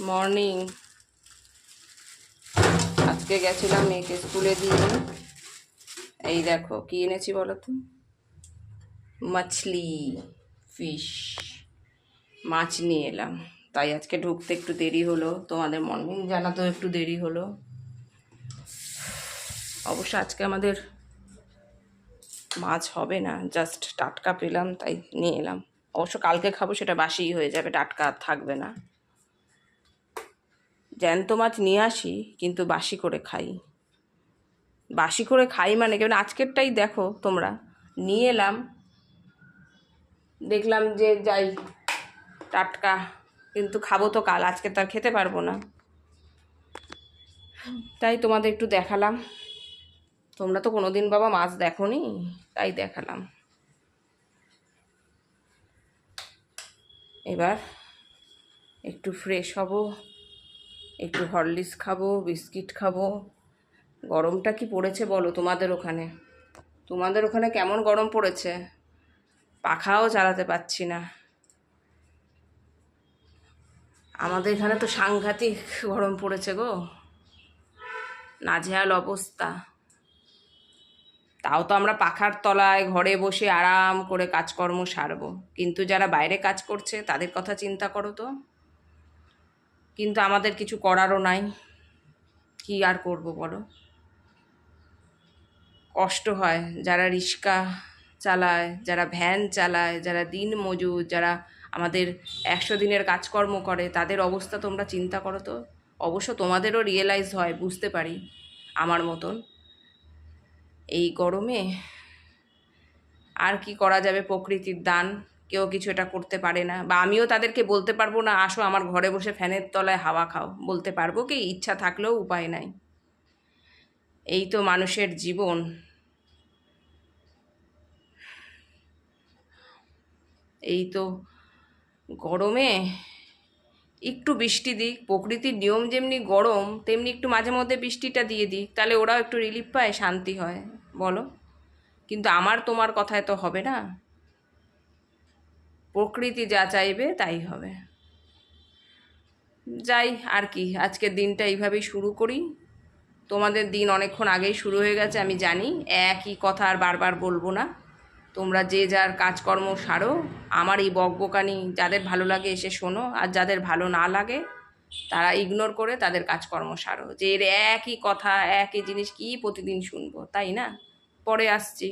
Morning. আজকে গেছিলাম মেয়েকে স্কুলে দিয়ে। এই দেখো কি এনেছি বলো তো, মাছলি, ফিশ, মাছ নিয়ে এলাম। তাই আজকে ঢুকতে একটু দেরি হলো, তোমাদের মর্নিং জানাতেও একটু দেরি হলো। অবশ্য আজকে আমাদের মাছ হবে না, জাস্ট টাটকা পেলাম তাই নিয়ে এলাম। অবশ্য কালকে খাবো, সেটা বাসিই হয়ে যাবে, টাটকা আর থাকবে না। জ্যান্ত মাছ নিয়ে আসি কিন্তু বাসি করে খাই। বাসি করে খাই মানে কেমন, আজকেরটাই দেখো তোমরা, নিয়ে এলাম, দেখলাম যে যাই টাটকা, কিন্তু খাবো তো কাল, আজকে তার খেতে পারবো না, তাই তোমাদের একটু দেখালাম। তোমরা তো কোনোদিন বাবা মাছ দেখোনি, তাই দেখালাম। এবার একটু ফ্রেশ হব, একটু হরলিক্স খাবো, বিস্কিট খাবো। গরমটা কি পড়েছে বলো তোমাদের ওখানে? তোমাদের ওখানে কেমন গরম পড়েছে? পাখাও চালাতে পারছি না। আমাদের এখানে তো সাংঘাতিক গরম পড়েছে গো, নাজেহাল অবস্থা। তাও তো আমরা পাখার তলায় ঘরে বসে আরাম করে কাজকর্ম সারবো, কিন্তু যারা বাইরে কাজ করছে তাদের কথা চিন্তা করো তো। কিন্তু আমাদের কিছু করারও নাই, কি আর করব বলো। কষ্ট হয় যারা রিক্সা চালায়, যারা ভ্যান চালায়, যারা দিন মজুর, যারা আমাদের 100 দিনের কাজকর্ম করে, তাদের অবস্থা তোমরা চিন্তা করো তো। অবশ্য তোমাদেরও রিয়েলাইজ হয়, বুঝতে পারি আমার মতন। এই গরমে আর কি করা যাবে, প্রকৃতির দান, কেউ কিছু এটা করতে পারে না। বা আমিও তাদেরকে বলতে পারবো না আসো আমার ঘরে বসে ফ্যানের তলায় হাওয়া খাও, বলতে পারবো কি? ইচ্ছা থাকলেও উপায় নাই। এই তো মানুষের জীবন। এই তো গরমে একটু বৃষ্টি দিক, প্রকৃতির নিয়ম যেমনি গরম তেমনি একটু মাঝে মধ্যে বৃষ্টিটা দিয়ে দিক, তাহলে ওরাও একটু রিলিফ পায়, শান্তি হয় বলো। কিন্তু আমার তোমার কথায় তো হবে না, প্রকৃতি যা চাইবে তাই হবে। যাই আর কি, আজকের দিনটা এইভাবেই শুরু করি। তোমাদের দিন অনেকক্ষণ আগেই শুরু হয়ে গেছে আমি জানি, একই কথা আর বারবার বলবো না। তোমরা যে যার কাজকর্ম সারো, আমার এই বকবকানি যাদের ভালো লাগে এসে শোনো, আর যাদের ভালো না লাগে তারা ইগনোর করে তাদের কাজকর্ম সারো। যে এর একই কথা একই জিনিস কি প্রতিদিন শুনবো, তাই না? পরে আসছি।